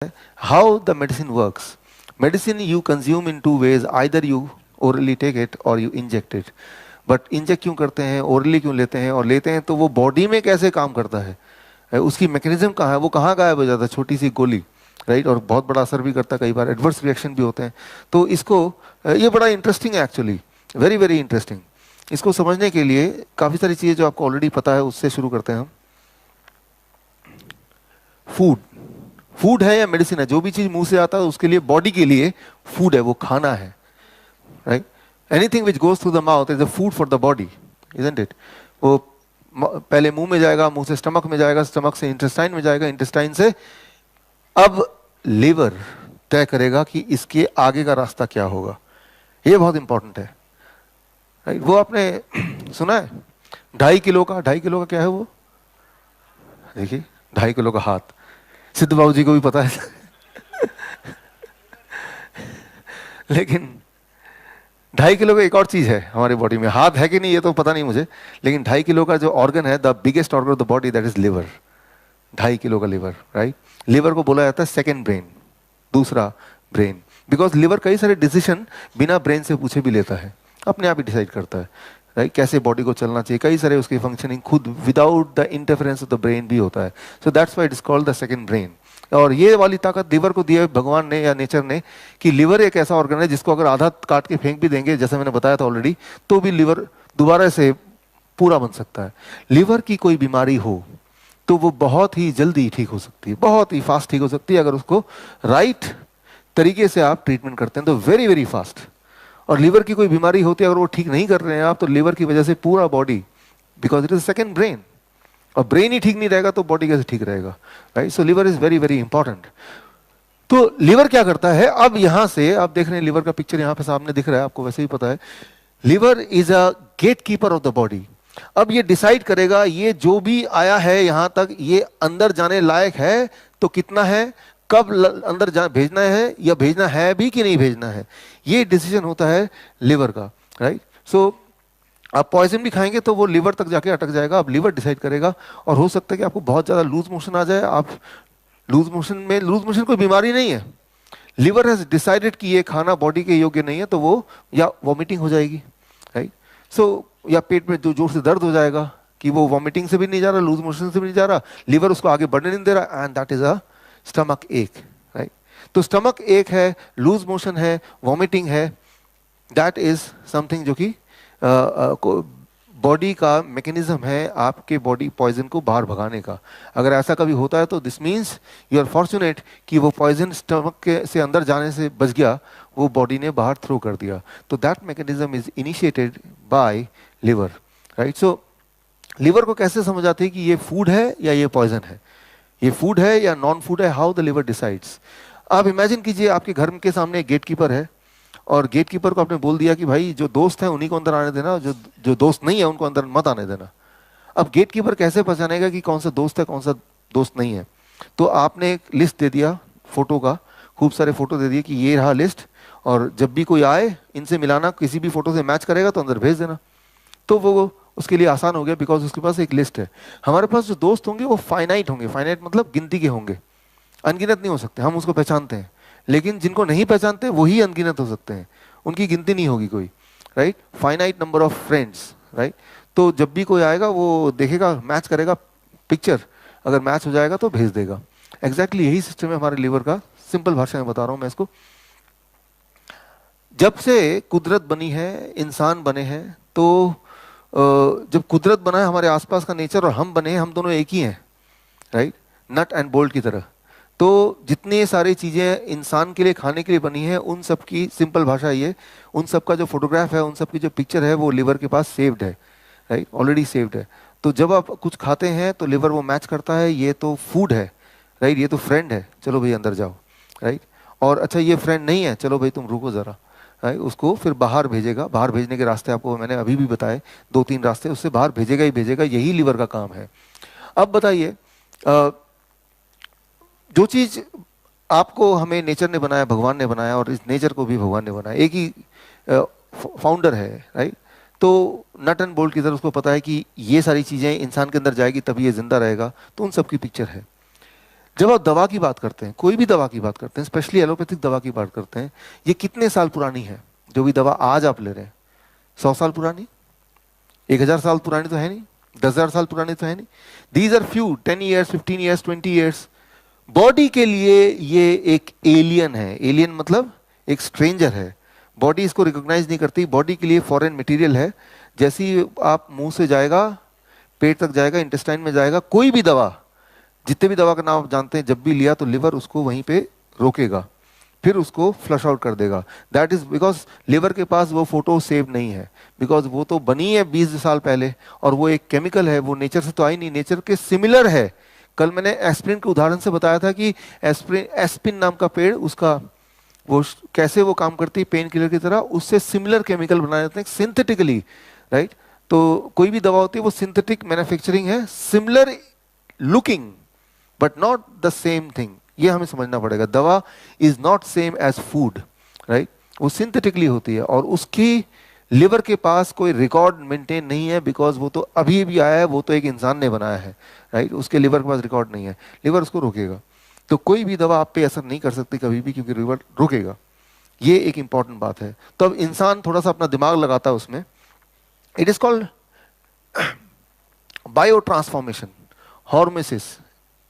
how the medicine works. Medicine you consume in two ways, either you orally take it or you inject it. But inject क्यों करते हैं, orally क्यों लेते हैं, और लेते हैं तो वो बॉडी में कैसे काम करता है, उसकी मैकेनिज्म कहाँ है, वो कहाँ गायब हो जाता है, छोटी सी गोली, राइट, और बहुत बड़ा असर भी करता है, कई बार एडवर्स रिएक्शन भी होते हैं. तो इसको ये बड़ा इंटरेस्टिंग है एक्चुअली, वेरी वेरी इंटरेस्टिंग. इसको समझने के लिए काफ़ी सारी चीज़ें जो आपको ऑलरेडी पता है उससे शुरू करते हैं हम. फूड, फूड है या मेडिसिन है, जो भी चीज़ मुंह से आता है उसके लिए, बॉडी के लिए फूड है, वो खाना है, right. Anything which goes through the mouth is a food for the body, isn't it. वो पहले मुंह में जाएगा, मुंह से स्टमक में जाएगा, स्टमक से इंटेस्टाइन में जाएगा, इंटेस्टाइन से अब लिवर तय करेगा कि इसके आगे का रास्ता क्या होगा. ये बहुत इंपॉर्टेंट है, राइट. वो आपने सुना है 2.5 किलो का, 2.5 किलो का क्या है वो, देखिए 2.5 किलो का हाथ, सिद्ध बाबू जी को भी पता है. लेकिन 2.5 किलो का एक और चीज है हमारी बॉडी में, हाथ है कि नहीं ये तो पता नहीं मुझे, लेकिन 2.5 किलो का जो ऑर्गन है, the biggest organ of the body, that is liver. 2.5 kilo का लिवर, राइट. लिवर को बोला जाता है सेकेंड ब्रेन, दूसरा ब्रेन, बिकॉज लिवर कई सारे डिसीजन बिना ब्रेन से पूछे भी लेता है, अपने आप ही डिसाइड करता है, राइट, कैसे बॉडी को चलना चाहिए, कई सारे उसकी फंक्शनिंग खुद without the interference of the brain भी होता है. So that's why it is called the second brain. और ये वाली ताकत लिवर को दी है भगवान ने या नेचर ने, कि लिवर एक ऐसा ऑर्गन है जिसको अगर आधा काट के फेंक भी देंगे, जैसे मैंने बताया था ऑलरेडी, तो भी लिवर दोबारा से पूरा बन सकता है. लिवर की कोई बीमारी हो तो वो बहुत ही जल्दी ठीक हो सकती है, बहुत ही फास्ट ठीक हो सकती है, अगर उसको राइट तरीके से आप ट्रीटमेंट करते हैं तो वेरी वेरी फास्ट. और लिवर की कोई बीमारी होती है, अगर वो ठीक नहीं कर रहे हैं आप, तो लिवर की वजह से पूरा body, because it is second brain, और ब्रेन ही ठीक नहीं रहेगा तो बॉडी कैसे ठीक रहेगा, right. So liver is very very important. तो लिवर क्या करता है, अब यहां से आप देख रहे हैं लिवर का पिक्चर यहां पे सामने दिख रहा है, आपको वैसे ही पता है. Liver is a gatekeeper of the body. अब ये डिसाइड करेगा ये जो भी आया है यहां तक, ये अंदर जाने लायक है तो कितना है, कब अंदर भेजना है, या भेजना है भी कि नहीं भेजना है, ये डिसीजन होता है लिवर का, राइट. सो आप पॉइजन भी खाएंगे तो वो लिवर तक जाके अटक जाएगा, अब लिवर डिसाइड करेगा. और हो सकता है कि आपको बहुत ज्यादा लूज मोशन आ जाए, आप लूज मोशन कोई बीमारी नहीं है, लिवर हैज डिसाइडेड कि ये खाना बॉडी के योग्य नहीं है, तो वो या वॉमिटिंग हो जाएगी, राइट. सो या पेट में जो जोर से दर्द हो जाएगा कि वो वॉमिटिंग से भी नहीं जा रहा, लूज मोशन से भी नहीं जा रहा, लिवर उसको आगे बढ़ने नहीं दे रहा, and that is a stomach एक, राइट. तो स्टमक एक है, लूज मोशन है, वॉमिटिंग है, दैट इज समथिंग जो कि बॉडी का मैकेनिज्म है आपके बॉडी पॉइजन को बाहर भगाने का. अगर ऐसा कभी होता है तो this means you are fortunate कि वो पॉइजन स्टमक के से अंदर जाने से बच गया, वो बॉडी ने बाहर थ्रो कर दिया. तो that mechanism is initiated by liver, right. So liver को कैसे समझ आती है कि ये फूड है या ये पॉइजन है, ये फूड है या नॉन फूड है, हाउ द लिवर डिसाइड्स. आप इमेजिन कीजिए आपके घर के सामने एक गेट कीपर है, और गेट कीपर को आपने बोल दिया कि भाई जो दोस्त है उन्हीं को अंदर आने देना, जो जो दोस्त नहीं है उनको अंदर मत आने देना. अब गेट कीपर कैसे पहचानेगा कि कौन सा दोस्त है कौन सा दोस्त नहीं है. तो आपने एक लिस्ट दे दिया फोटो का, खूब सारे फोटो दे दिए कि ये रहा लिस्ट, और जब भी कोई आए इनसे मिलाना, किसी भी फोटो से मैच करेगा तो अंदर भेज देना. तो वो उसके लिए आसान हो गया, बिकॉज उसके पास एक लिस्ट है. हमारे पास जो दोस्त होंगे वो फाइनाइट होंगे, फाइनाइट मतलब गिनती के होंगे, अनगिनत नहीं हो सकते. हम उसको पहचानते हैं, लेकिन जिनको नहीं पहचानते वही अनगिनत हो सकते हैं, उनकी गिनती नहीं होगी कोई, right. Finite number of friends, right. तो जब भी कोई आएगा वो देखेगा, मैच करेगा पिक्चर, अगर मैच हो जाएगा तो भेज देगा. एग्जैक्टली यही सिस्टम है हमारे लिवर का. सिंपल भाषा में बता रहा हूं मैं इसको. जब से कुदरत बनी है, इंसान बने हैं, तो जब कुदरत बना है, हमारे आसपास का नेचर और हम बने हैं, हम दोनों एक ही हैं, राइट, नट एंड बोल्ट की तरह. तो जितनी सारी चीज़ें इंसान के लिए खाने के लिए बनी है, उन सब की सिंपल भाषा ये, उन सब का जो फोटोग्राफ है, उन सब की जो पिक्चर है, वो लिवर के पास सेव्ड है, राइट, ऑलरेडी सेव्ड है. तो जब आप कुछ खाते हैं तो लिवर वो मैच करता है, ये तो फूड है, राइट, ये तो फ्रेंड है, चलो भाई अंदर जाओ, राइट. और अच्छा ये फ्रेंड नहीं है, चलो भाई तुम रुको ज़रा, राइट. उसको फिर बाहर भेजेगा. बाहर भेजने के रास्ते आपको मैंने अभी भी बताए, 2-3 रास्ते, उससे बाहर भेजेगा ही भेजेगा, यही लिवर का काम है. अब बताइए, जो चीज आपको हमें नेचर ने बनाया, भगवान ने बनाया, और इस नेचर को भी भगवान ने बनाया, एक ही फाउंडर है, राइट. तो नट एंड बोल्ट की तरह उसको पता है कि ये सारी चीजें इंसान के अंदर जाएगी तभी ये जिंदा रहेगा, तो उन सब की पिक्चर है. जब आप दवा की बात करते हैं, कोई भी दवा की बात करते हैं, स्पेशली एलोपैथिक दवा की बात करते हैं, ये कितने साल पुरानी है? जो भी दवा आज आप ले रहे हैं, 100 साल पुरानी, 1000 साल पुरानी तो है नहीं, 10,000 साल पुरानी तो है नहीं। These are few, 10 years, 15 years, 20 years. Body के लिए ये एक एलियन है। एलियन मतलब एक स्ट्रेंजर है, बॉडी इसको रिकॉग्नाइज नहीं करती, बॉडी के लिए फॉरेन मटेरियल है। जैसे ही आप मुंह से जाएगा, पेट तक जाएगा, इंटेस्टाइन में जाएगा, कोई भी दवा, जितने भी दवा का नाम आप जानते हैं, जब भी लिया तो लिवर उसको वहीं पे रोकेगा, फिर उसको फ्लश आउट कर देगा। दैट इज बिकॉज लिवर के पास वो फोटो सेव नहीं है, बिकॉज वो तो बनी है 20 साल पहले, और वो एक केमिकल है, वो नेचर से तो आई नहीं, नेचर के सिमिलर है। कल मैंने एस्प्रिन के उदाहरण से बताया था कि एस्पिन नाम का पेड़, उसका वो कैसे वो काम करती है पेन किलर की तरह, उससे सिमिलर केमिकल बनाए जाते हैं सिंथेटिकली, राइट। तो कोई भी दवा होती है वो सिंथेटिक मैन्युफैक्चरिंग है, similar looking but not the same thing, ये हमें समझना पड़ेगा। दवा is not same as food, right. वो सिंथेटिकली होती है और उसकी लिवर के पास कोई रिकॉर्ड मेंटेन नहीं है, बिकॉज वो तो अभी भी आया है, वो तो एक इंसान ने बनाया है, राइट। उसके लिवर के पास रिकॉर्ड नहीं है, लिवर उसको रोकेगा। तो कोई भी दवा आप पे असर नहीं कर सकती कभी भी, क्योंकि लिवर रोकेगा। ये एक इंपॉर्टेंट बात है। तो अब इंसान थोड़ा सा अपना दिमाग लगाता है उसमें। It is called biotransformation, hormesis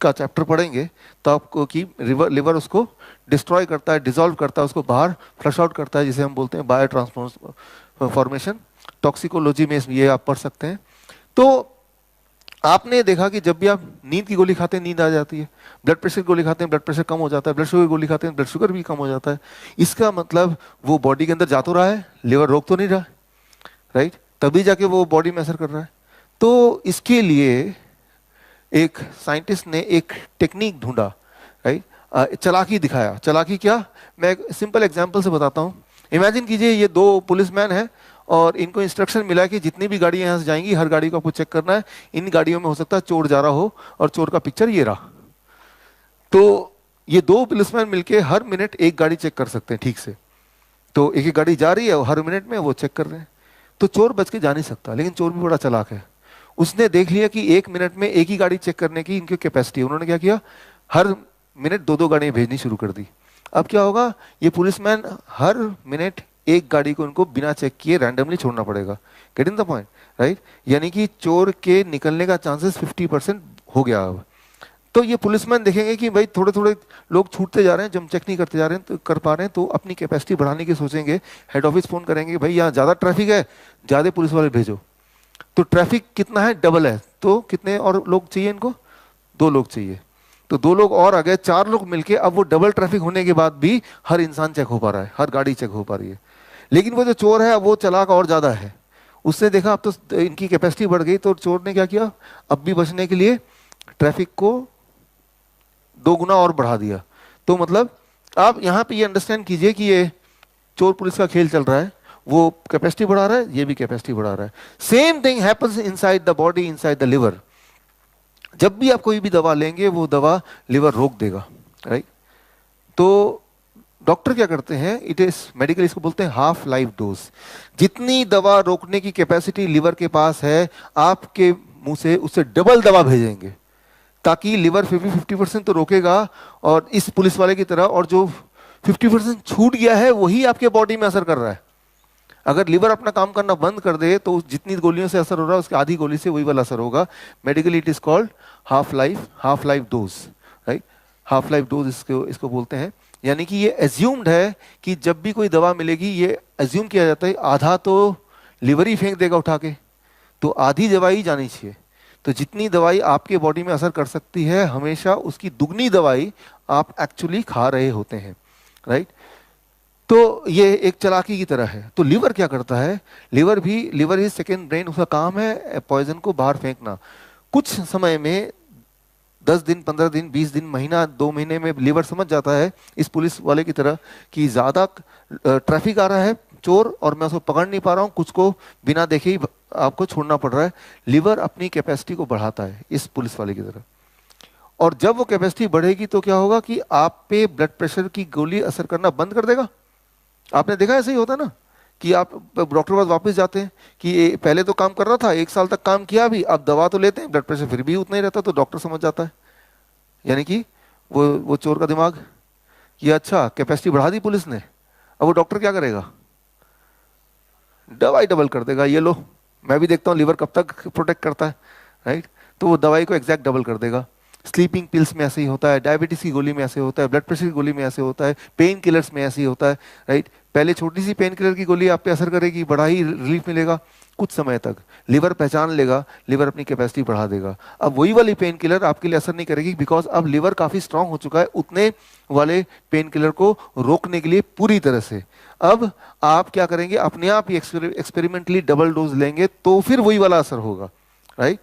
का चैप्टर पढ़ेंगे तो आपको कि लिवर उसको डिस्ट्रॉय करता है, डिसॉल्व करता है, उसको बाहर फ्लश आउट करता है, जिसे हम बोलते हैं बायो ट्रांसफॉर्मेशन। टॉक्सिकोलॉजी में ये आप पढ़ सकते हैं। तो आपने देखा कि जब भी आप नींद की गोली खाते हैं नींद आ जाती है, ब्लड प्रेशर की गोली खाते हैं ब्लड प्रेशर कम हो जाता है, ब्लड शुगर की गोली खाते हैं ब्लड शुगर भी कम हो जाता है। इसका मतलब वो बॉडी के अंदर जा तो रहा है, लिवर रोक तो नहीं रहा, राइट। तभी जाके वो बॉडी में असर कर रहा है। तो इसके लिए एक साइंटिस्ट ने एक टेक्निक ढूंढा, राइट, चालाकी दिखाया। चालाकी क्या, मैं एक सिंपल एग्जांपल से बताता हूँ। इमेजिन कीजिए ये दो पुलिसमैन हैं और इनको इंस्ट्रक्शन मिला कि जितनी भी गाड़ियां यहाँ से जाएंगी हर गाड़ी को आपको चेक करना है। इन गाड़ियों में हो सकता है चोर जा रहा हो और चोर का पिक्चर ये रहा। तो ये दो पुलिसमैन मिलके हर मिनट एक गाड़ी चेक कर सकते हैं ठीक से। तो एक एक गाड़ी जा रही है और हर मिनट में वो चेक कर रहे हैं। तो चोर बच के जा नहीं सकता, लेकिन चोर भी बड़ा चालाक है। उसने देख लिया कि एक मिनट में एक ही गाड़ी चेक करने की इनकी कैपेसिटी है। उन्होंने क्या किया, हर मिनट दो दो गाड़ियां भेजनी शुरू कर दी। अब क्या होगा, ये पुलिसमैन हर मिनट एक गाड़ी को इनको बिना चेक किए रैंडमली छोड़ना पड़ेगा। Getting the point, right. यानी कि चोर के निकलने का चांसेस 50% हो गया। अब तो ये पुलिसमैन देखेंगे कि भाई थोड़े थोड़े लोग छूटते जा रहे हैं, जब चेक नहीं करते जा रहे हैं तो कर पा रहे हैं, तो अपनी कैपेसिटी बढ़ाने की सोचेंगे। हेड ऑफिस फोन करेंगे, भाई यहाँ ज्यादा ट्रैफिक है, ज्यादा पुलिस वाले भेजो। तो ट्रैफिक कितना है, डबल है, तो कितने और लोग चाहिए इनको, 2 लोग चाहिए। तो 2 लोग और आ गए, 4 लोग मिलके। अब वो डबल ट्रैफिक होने के बाद भी हर इंसान चेक हो पा रहा है, हर गाड़ी चेक हो पा रही है। लेकिन वो जो चोर है वो चालाक और ज्यादा है। उसने देखा अब तो इनकी कैपेसिटी बढ़ गई, तो चोर ने क्या किया, अब भी बचने के लिए ट्रैफिक को 2 गुना और बढ़ा दिया। तो मतलब आप यहाँ पे ये अंडरस्टैंड कीजिए कि ये चोर पुलिस का खेल चल रहा है। वो कैपेसिटी बढ़ा रहा है, ये भी कैपेसिटी बढ़ा रहा है। Same thing happens inside the body, inside the liver. जब भी आप कोई भी दवा लेंगे वो दवा लिवर रोक देगा, राइट। तो डॉक्टर क्या करते हैं, इट इज मेडिकल, इसको बोलते हैं हाफ लाइफ डोज। जितनी दवा रोकने की कैपेसिटी लिवर के पास है, आपके मुंह से उससे डबल दवा भेजेंगे, ताकि लिवर 50% तो रोकेगा और इस पुलिस वाले की तरह, और जो 50% छूट गया है वही आपके बॉडी में असर कर रहा है। अगर लिवर अपना काम करना बंद कर दे तो जितनी गोलियों से असर हो रहा है उसके आधी गोली से वही वाला असर होगा। Medically it is called half life dose, right. Half life dose इसको बोलते हैं। यानी कि ये एज्यूम्ड है कि जब भी कोई दवा मिलेगी, ये एज्यूम किया जाता है आधा तो लिवर ही फेंक देगा उठा के, तो आधी दवाई जानी चाहिए। तो जितनी दवाई आपके बॉडी में असर कर सकती है, हमेशा उसकी दुगनी दवाई आप एक्चुअली खा रहे होते हैं, राइट। तो ये एक चालाकी की तरह है। तो लिवर क्या करता है, लिवर इज सेकेंड ब्रेन। उसका काम है पॉइजन को बाहर फेंकना। कुछ समय में 10 दिन, 15 दिन, 20 दिन, महीना, 2 महीने में लिवर समझ जाता है इस पुलिस वाले की तरह कि ज्यादा ट्रैफिक आ रहा है, चोर, और मैं उसको पकड़ नहीं पा रहा हूँ, कुछ को बिना देखे ही आपको छोड़ना पड़ रहा है। लिवर अपनी कैपेसिटी को बढ़ाता है इस पुलिस वाले की तरह। और जब वो कैपेसिटी बढ़ेगी तो क्या होगा कि आप पे ब्लड प्रेशर की गोली असर करना बंद कर देगा। आपने देखा ऐसे ही होता ना कि आप डॉक्टर के पास वापस जाते हैं कि पहले तो काम कर रहा था, 1 साल तक काम किया, भी अब दवा तो लेते हैं, ब्लड प्रेशर फिर भी उतना ही रहता, तो डॉक्टर समझ जाता है। यानी कि वो चोर का दिमाग, ये अच्छा कैपेसिटी बढ़ा दी पुलिस ने, अब वो डॉक्टर क्या करेगा, दवाई डबल कर देगा, ये लो। मैं भी देखता हूँ लिवर कब तक प्रोटेक्ट करता है, राइट। तो वो दवाई को एग्जैक्ट डबल कर देगा। स्लीपिंग पिल्स में ऐसे ही होता है, डायबिटीज की गोली में ऐसे होता है, ब्लड प्रेशर की गोली में ऐसे होता है, पेन किलर्स में ऐसे ही होता है, राइट। पहले छोटी सी पेन किलर की गोली आप पे असर करेगी, बड़ा ही रिलीफ मिलेगा, कुछ समय तक लिवर पहचान लेगा, लिवर अपनी कैपेसिटी बढ़ा देगा। अब वही वाली पेन किलर आपके लिए असर नहीं करेगी, बिकॉज अब लिवर काफी स्ट्रांग हो चुका है उतने वाले पेन किलर को रोकने के लिए पूरी तरह से। अब आप क्या करेंगे, अपने आप ही एक्सपेरिमेंटली डबल डोज लेंगे तो फिर वही वाला असर होगा, राइट।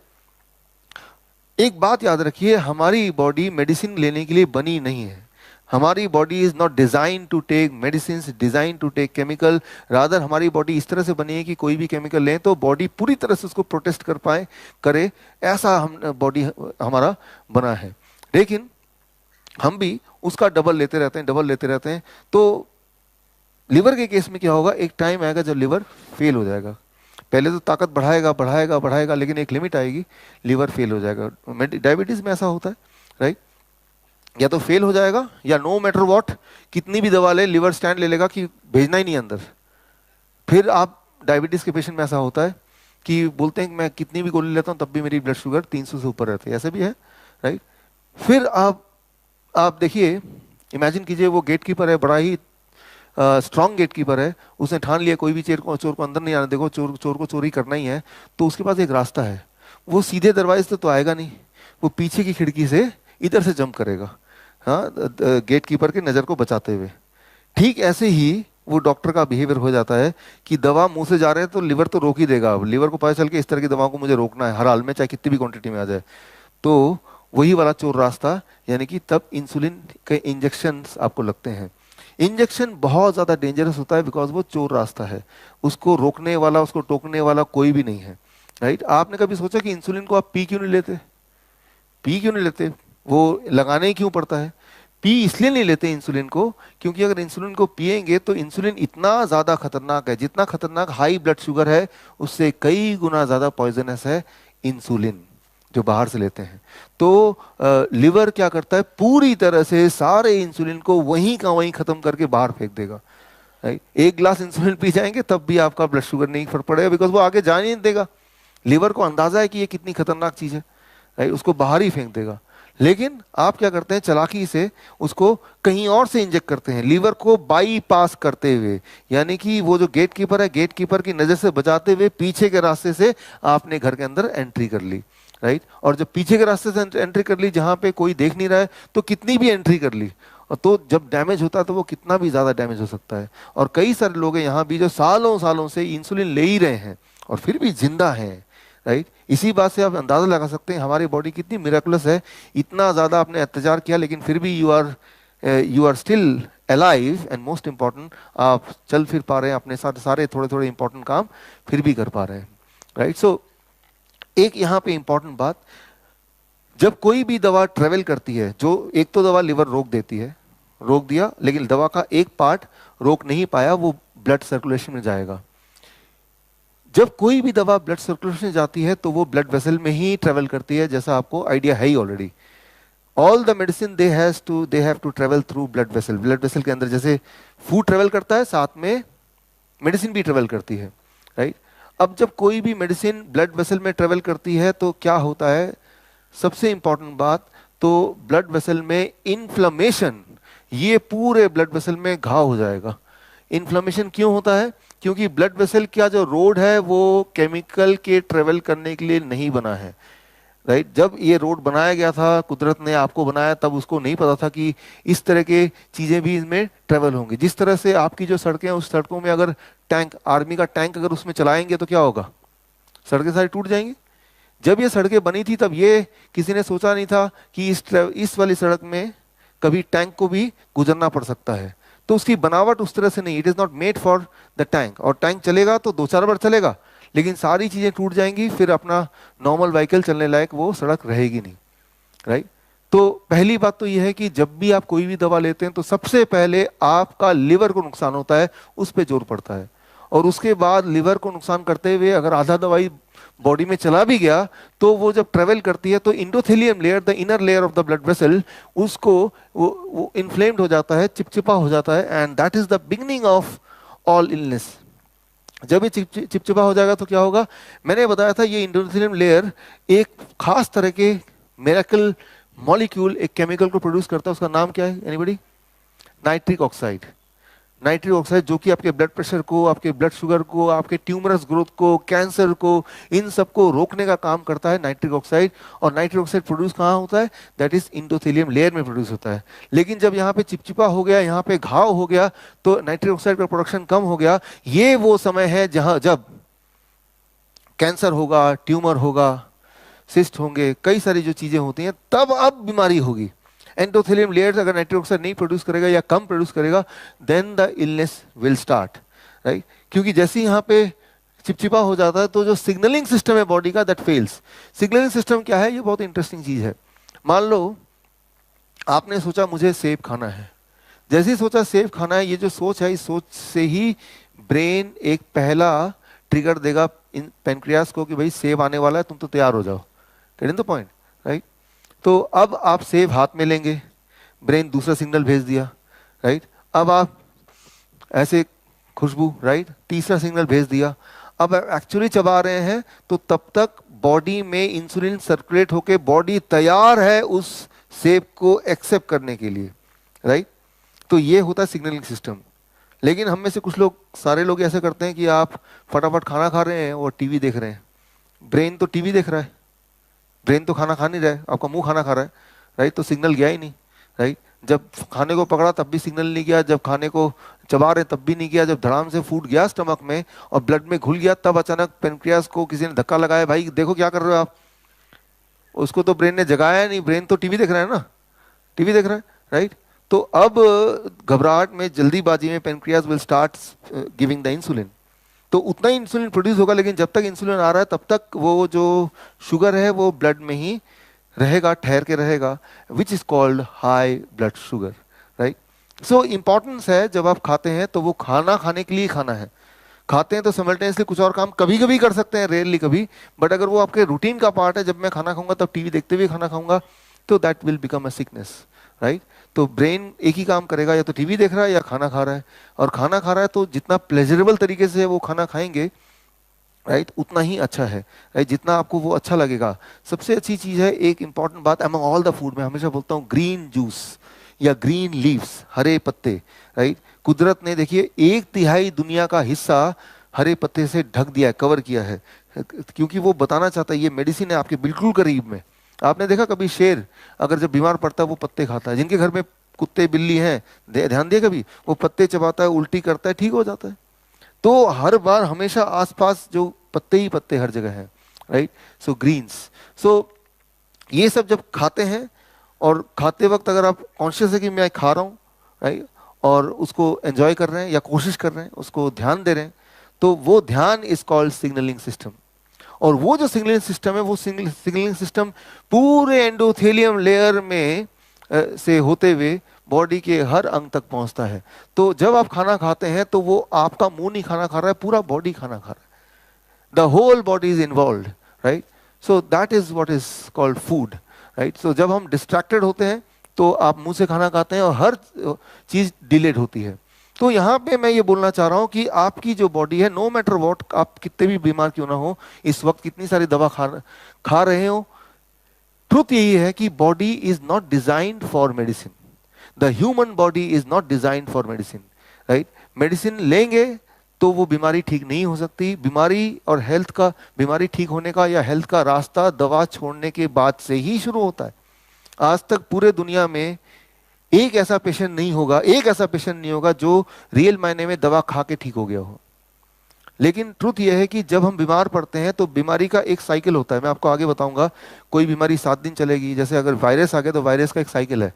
एक बात याद रखिए, हमारी बॉडी मेडिसिन लेने के लिए बनी नहीं है। हमारी body is not design to take medicine, design to take chemical. Rather हमारी बॉडी इस तरह से बनी है कि कोई भी केमिकल लें तो बॉडी पूरी तरह से उसको प्रोटेस्ट कर पाए, करे, ऐसा हम बॉडी हमारा बना है। लेकिन हम भी उसका डबल लेते रहते हैं, डबल लेते रहते हैं। तो लिवर के केस में क्या होगा, एक टाइम आएगा जब लिवर फेल हो जाएगा। पहले तो ताकत बढ़ाएगा बढ़ाएगा बढ़ाएगा, लेकिन एक लिमिट आएगी, लिवर फेल हो जाएगा। डायबिटीज में ऐसा होता है, राइट। या तो फेल हो जाएगा, या नो मैटर व्हाट कितनी भी दवा ले, लिवर स्टैंड ले लेगा कि भेजना ही नहीं अंदर। फिर आप डायबिटीज के पेशेंट में ऐसा होता है कि बोलते हैं कि मैं कितनी भी गोली लेता हूँ तब भी मेरी ब्लड शुगर 300 से ऊपर रहती है, ऐसे भी है, राइट। फिर आप देखिए, इमेजिन कीजिए वो गेट कीपर है, बड़ा ही स्ट्रॉन्ग गेट कीपर है, उसने ठान लिया कोई भी चोर को अंदर नहीं आने, देखो चोर को चोरी करना ही है, तो उसके पास एक रास्ता है। वो सीधे दरवाजे से तो आएगा नहीं, वो पीछे की खिड़की से इधर से जंप करेगा, हाँ, गेट कीपर की नज़र को बचाते हुए। ठीक ऐसे ही वो डॉक्टर का बिहेवियर हो जाता है कि दवा मुंह से जा रहे हैं तो लिवर तो रोक ही देगा। अब लिवर को पता चल के इस तरह की दवाओं को मुझे रोकना है हर हाल में, चाहे कितनी भी क्वांटिटी में आ जाए। तो वही वाला चोर रास्ता, यानी कि तब इंसुलिन के इंजेक्शन आपको लगते हैं। इंजेक्शन बहुत ज़्यादा डेंजरस होता है, बिकॉज वो चोर रास्ता है, उसको रोकने वाला, उसको टोकने वाला कोई भी नहीं है, राइट। आपने कभी सोचा कि इंसुलिन को आप पी क्यों नहीं लेते? पी क्यों नहीं लेते? वो लगाने ही क्यों पड़ता है? पी इसलिए नहीं लेते इंसुलिन को, क्योंकि अगर इंसुलिन को पिएंगे तो इंसुलिन इतना ज़्यादा खतरनाक है, जितना खतरनाक हाई ब्लड शुगर है उससे कई गुना ज़्यादा पॉइजनस है इंसुलिन जो बाहर से लेते हैं। तो लिवर क्या करता है, पूरी तरह से सारे इंसुलिन को वहीं का वहीं खत्म करके बाहर फेंक देगा, राइट। एक ग्लास इंसुलिन पी जाएंगे तब भी आपका ब्लड शुगर नहीं फर्क पड़ेगा, बिकॉज वो आगे जाने नहीं देगा। लिवर को अंदाजा है कि ये कितनी खतरनाक चीज है, राइट, उसको बाहर ही फेंक देगा। लेकिन आप क्या करते हैं, चालाकी से उसको कहीं और से इंजेक्ट करते हैं, लीवर को बाईपास करते हुए, यानी कि वो जो गेट कीपर है, गेट कीपर की नजर से बचाते हुए पीछे के रास्ते से आपने घर के अंदर एंट्री कर ली, राइट। और जब पीछे के रास्ते से एंट्री कर ली जहां पे कोई देख नहीं रहा है, तो कितनी भी एंट्री कर ली, और तो जब डैमेज होता है तो वो कितना भी ज्यादा डैमेज हो सकता है। और कई सारे लोग हैं यहाँ भी जो सालों सालों से इंसुलिन ले ही रहे हैं और फिर भी जिंदा हैं, राइट। इसी बात से आप अंदाजा लगा सकते हैं हमारी बॉडी कितनी मिरेकुलस है। इतना ज्यादा आपने अत्याचार किया लेकिन फिर भी you are still alive, and most important आप चल फिर पा रहे हैं, अपने साथ सारे थोड़े थोड़े इंपॉर्टेंट काम फिर भी कर पा रहे हैं, राइट। सो एक यहाँ पे इंपॉर्टेंट बात, जब कोई भी दवा ट्रेवल करती है, जो एक तो दवा लिवर रोक देती है, रोक दिया, लेकिन दवा का एक पार्ट रोक नहीं पाया, वो ब्लड सर्कुलेशन में जाएगा। जब कोई भी दवा ब्लड सर्कुलेशन में जाती है तो वो ब्लड वेसल में ही ट्रेवल करती है, जैसा आपको आइडिया है ही already. All the medicine they have to travel through blood vessel. Blood vessel के अंदर जैसे फूड ट्रेवल करता है, साथ में मेडिसिन भी ट्रेवल करती है, राइट। अब जब कोई भी मेडिसिन ब्लड वेसल में ट्रेवल करती है तो क्या होता है, सबसे इंपॉर्टेंट बात, तो ब्लड वेसल में इन्फ्लेमेशन, ये पूरे ब्लड वेसल में घाव हो जाएगा। इन्फ्लेमेशन क्यों होता है? क्योंकि ब्लड वेसल का जो रोड है वो केमिकल के ट्रेवल करने के लिए नहीं बना है, राइट। जब ये रोड बनाया गया था, कुदरत ने आपको बनाया, तब उसको नहीं पता था कि इस तरह के चीजें भी इसमें ट्रेवल होंगी। जिस तरह से आपकी जो सड़कें हैं, उस सड़कों में अगर टैंक, आर्मी का टैंक अगर उसमें चलाएंगे तो क्या होगा, सड़कें सारी टूट जाएंगी। जब ये सड़कें बनी थी तब ये किसी ने सोचा नहीं था कि इस वाली सड़क में कभी टैंक को भी गुजरना पड़ सकता है। तो उसकी बनावट उस तरह से नहीं, it is not made for the tank. और टैंक चलेगा तो 2-4 बार चलेगा, लेकिन सारी चीजें टूट जाएंगी, फिर अपना नॉर्मल व्हीकल चलने लायक वो सड़क रहेगी नहीं, राइट। तो पहली बात तो यह है कि जब भी आप कोई भी दवा लेते हैं तो सबसे पहले आपका लिवर को नुकसान होता है, उस पर जोर पड़ता है। और उसके बाद लिवर को नुकसान करते हुए अगर आधा दवाई बॉडी में चला भी गया तो वो जब ट्रेवल करती है तो endothelium layer, the inner layer of the blood vessel, उसको वो इन्फ्लेम्ड हो जाता है, चिपचिपा हो जाता है, and that is the beginning of all illness. जब ये चिपचिपा हो जाएगा तो क्या होगा? मैंने बताया था ये इंडोथेलियम लेयर एक खास तरह के मिरेकल मॉलिक्यूल, एक केमिकल को प्रोड्यूस करता है। उसका नाम क्या है? Anybody? Nitric oxide. Nitric oxide जो कि आपके ब्लड प्रेशर को, आपके ब्लड शुगर को, आपके ट्यूमरस ग्रोथ को, कैंसर को, इन सबको रोकने का काम करता है नाइट्रिक ऑक्साइड। और नाइट्रिक ऑक्साइड प्रोड्यूस कहाँ होता है? दैट इज इंडोथेलियम लेयर में प्रोड्यूस होता है। लेकिन जब यहाँ पे चिपचिपा हो गया, यहाँ पे घाव हो गया, तो नाइट्रिक ऑक्साइड का प्रोडक्शन कम हो गया। ये वो समय है जहाँ जब कैंसर होगा, ट्यूमर होगा, सिस्ट होंगे, कई सारी जो चीजें होती हैं, तब अब बीमारी होगी। एंडोथेलियम लेयर्स अगर नाइट्रिक ऑक्साइड नहीं प्रोड्यूस करेगा या कम प्रोड्यूस करेगा, then the illness will start, right? क्योंकि जैसे ही यहाँ पे चिपचिपा हो जाता है तो जो सिग्नलिंग सिस्टम है बॉडी का, दैट फेल्स। सिग्नलिंग सिस्टम क्या है? ये बहुत इंटरेस्टिंग चीज है। मान लो आपने सोचा मुझे सेब खाना है, जैसे ही सोचा सेब खाना है, ये जो सोच है, इस सोच से ही ब्रेन एक पहला ट्रिगर देगा इन पेनक्रियास को कि भाई सेब आने वाला है, तुम तो तैयार हो जाओ। Getting the point, right? तो अब आप सेब हाथ में लेंगे, ब्रेन दूसरा सिग्नल भेज दिया, राइट? अब आप ऐसे खुशबू, राइट? तीसरा सिग्नल भेज दिया। अब एक्चुअली चबा रहे हैं तो तब तक बॉडी में इंसुलिन सर्कुलेट होके बॉडी तैयार है उस सेब को एक्सेप्ट करने के लिए, राइट? तो ये होता है सिग्नलिंग सिस्टम। लेकिन हम में से कुछ लोग, सारे लोग ऐसे करते हैं कि आप फटाफट खाना खा रहे हैं और टीवी देख रहे हैं। ब्रेन तो टीवी देख रहा है, ब्रेन तो खाना खा नहीं रहा है, आपका मुंह खाना खा रहा है, राइट? तो सिग्नल गया ही नहीं, राइट? जब खाने को पकड़ा तब भी सिग्नल नहीं गया, जब खाने को चबा रहे तब भी नहीं गया, जब धड़ाम से फूड गया स्टमक में और ब्लड में घुल गया तब अचानक पेनक्रियास को किसी ने धक्का लगाया, भाई देखो क्या कर रहे हो आप। उसको तो ब्रेन ने जगाया नहीं, ब्रेन तो टीवी देख रहा है ना, टीवी देख रहा है, राइट? तो अब घबराहट में, जल्दीबाजी में pancreas will start giving the insulin. तो उतना ही इंसुलिन प्रोड्यूस होगा, लेकिन जब तक इंसुलिन आ रहा है तब तक वो जो शुगर है वो ब्लड में ही रहेगा, ठहर के रहेगा, which is called high blood sugar, right? So importance है, जब आप खाते हैं तो वो खाना खाने के लिए खाना है। खाते हैं तो सिमल्टेनियसली कुछ और काम कभी कभी कर सकते हैं, रेयरली कभी, बट अगर वो आपके रूटीन का पार्ट है, जब मैं खाना खाऊंगा तब टीवी देखते हुए खाना खाऊंगा, तो that will become a sickness, right? तो ब्रेन एक ही काम करेगा, या तो टीवी देख रहा है या खाना खा रहा है। और खाना खा रहा है तो जितना प्लेजरेबल तरीके से वो खाना खाएंगे, राइट, उतना ही अच्छा है, राइट? जितना आपको वो अच्छा लगेगा। सबसे अच्छी चीज है, एक इंपॉर्टेंट बात अमंग ऑल द फूड, मैं हमेशा बोलता हूँ ग्रीन जूस या ग्रीन लीव्स, हरे पत्ते, राइट? कुदरत ने देखिए 1/3 दुनिया का हिस्सा हरे पत्ते से ढक दिया है, कवर किया है, क्योंकि वो बताना चाहता है ये मेडिसिन है आपके बिल्कुल करीब में। आपने देखा कभी शेर अगर जब बीमार पड़ता है वो पत्ते खाता है? जिनके घर में कुत्ते बिल्ली हैं, ध्यान दिए कभी, वो पत्ते चबाता है, उल्टी करता है, ठीक हो जाता है। तो हर बार हमेशा आसपास जो पत्ते ही पत्ते हर जगह हैं, राइट? सो ग्रीन्स, सो ये सब जब खाते हैं, और खाते वक्त अगर आप कॉन्शियस है कि मैं खा रहा हूँ, राइट, और उसको एंजॉय कर रहे हैं या कोशिश कर रहे हैं, उसको ध्यान दे रहे हैं, तो वो ध्यान इज कॉल्ड सिग्नलिंग सिस्टम। और वो जो सिग्नलिंग सिस्टम है, वो सिग्नलिंग सिस्टम पूरे एंडोथेलियम लेयर में से होते हुए बॉडी के हर अंग तक पहुंचता है। तो जब आप खाना खाते हैं तो वो आपका मुंह नहीं खाना खा रहा है, पूरा बॉडी खाना खा रहा है, the whole body is involve, right? So that is what is called food, right? So जब हम डिस्ट्रैक्टेड होते हैं तो आप मुंह से खाना खाते हैं और हर चीज डिलेड होती है। तो यहाँ पे मैं ये बोलना चाह रहा हूँ कि आपकी जो बॉडी है, नो मैटर व्हाट, आप कितने भी बीमार क्यों ना हो, इस वक्त कितनी सारी दवा खा रहे हो, ट्रुथ यही है कि body is not designed for medicine. The human body is not designed for medicine, right? Medicine लेंगे तो वो बीमारी ठीक नहीं हो सकती। बीमारी और हेल्थ का, बीमारी ठीक होने का या हेल्थ का रास्ता दवा छोड़ने के बाद से ही शुरू होता है। आज तक पूरे दुनिया में एक ऐसा पेशेंट नहीं होगा जो रियल मायने में दवा खा के ठीक हो गया हो। लेकिन ट्रुथ यह है कि जब हम बीमार पड़ते हैं तो बीमारी का एक साइकिल होता है, मैं आपको आगे बताऊंगा। कोई बीमारी 7 दिन चलेगी, जैसे अगर वायरस आ गया तो वायरस का एक साइकिल है।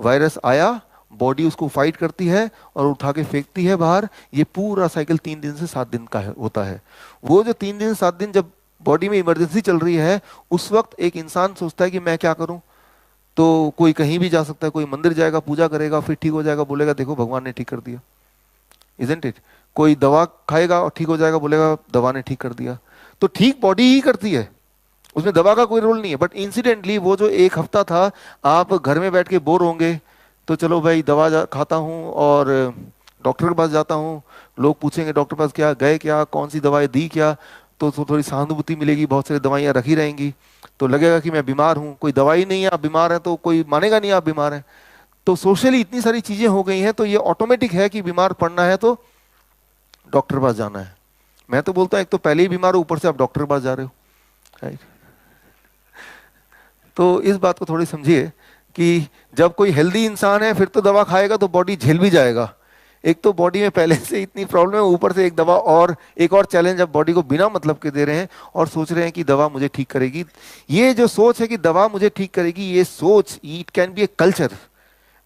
वायरस आया, बॉडी उसको फाइट करती है और उठा के फेंकती है बाहर। ये पूरा साइकिल 3 दिन से 7 दिन का होता है। वो जो 3 दिन 7 दिन जब बॉडी में इमरजेंसी चल रही है, उस वक्त एक इंसान सोचता है कि मैं क्या करूं, तो कोई कहीं भी जा सकता है, कोई मंदिर जाएगा, पूजा करेगा, फिर ठीक हो जाएगा, बोलेगा देखो भगवान ने ठीक कर दिया। Isn't it? कोई दवा खाएगा और ठीक हो जाएगा, बोलेगा दवा ने ठीक कर दिया। तो ठीक बॉडी ही करती है, उसमें दवा का कोई रोल नहीं है। बट इंसिडेंटली वो जो एक हफ्ता था, आप घर में बैठ के बोर होंगे, तो चलो भाई दवा खाता हूँ और डॉक्टर के पास जाता हूँ, लोग पूछेंगे डॉक्टर के पास क्या गए, क्या कौन सी दवाई दी क्या, तो थोड़ी सहानुभूति मिलेगी, बहुत सारी दवाइयाँ रखी रहेंगी, तो लगेगा कि मैं बीमार हूँ। कोई दवाई नहीं है, आप बीमार हैं, तो कोई मानेगा नहीं आप बीमार हैं। तो सोशली इतनी सारी चीजें हो गई हैं, तो ये ऑटोमेटिक है कि बीमार पड़ना है तो डॉक्टर के पास जाना है। मैं तो बोलता हूँ एक तो पहले ही बीमार हो, ऊपर से आप डॉक्टर के पास जा रहे हो, राइट? तो इस बात को थोड़ी समझिए कि जब कोई हेल्दी इंसान है फिर तो दवा खाएगा तो बॉडी झेल भी जाएगा। एक तो बॉडी में पहले से इतनी प्रॉब्लम है, ऊपर से एक दवा और एक और चैलेंज अब बॉडी को बिना मतलब के दे रहे हैं और सोच रहे हैं कि दवा मुझे ठीक करेगी। ये जो सोच है कि दवा मुझे ठीक करेगी, ये सोच it can be a culture,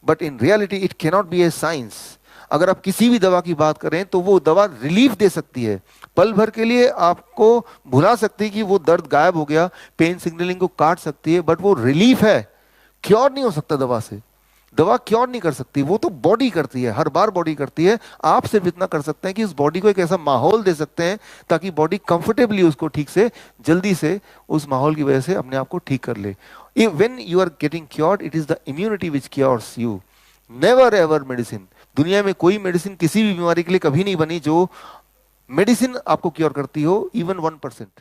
but in reality it can not be A science. अगर आप किसी भी दवा की बात करें तो वो दवा रिलीफ दे सकती है, पल भर के लिए आपको भुला सकती है कि वो दर्द गायब हो गया, पेन सिग्नलिंग को काट सकती है, बट वो रिलीफ है, क्योर नहीं हो सकता दवा से। दवा क्योर नहीं कर सकती, वो तो बॉडी करती है, हर बार बॉडी करती है। आप सिर्फ इतना कर सकते हैं कि उस बॉडी को एक ऐसा माहौल दे सकते हैं ताकि बॉडी कंफर्टेबली उसको ठीक से जल्दी से उस माहौल की वजह से अपने आप को ठीक कर ले। When you are getting cured, it is the immunity which cures you, never ever medicine. दुनिया में कोई मेडिसिन किसी भी बीमारी के लिए कभी नहीं बनी जो मेडिसिन आपको क्योर करती हो, इवन 1%।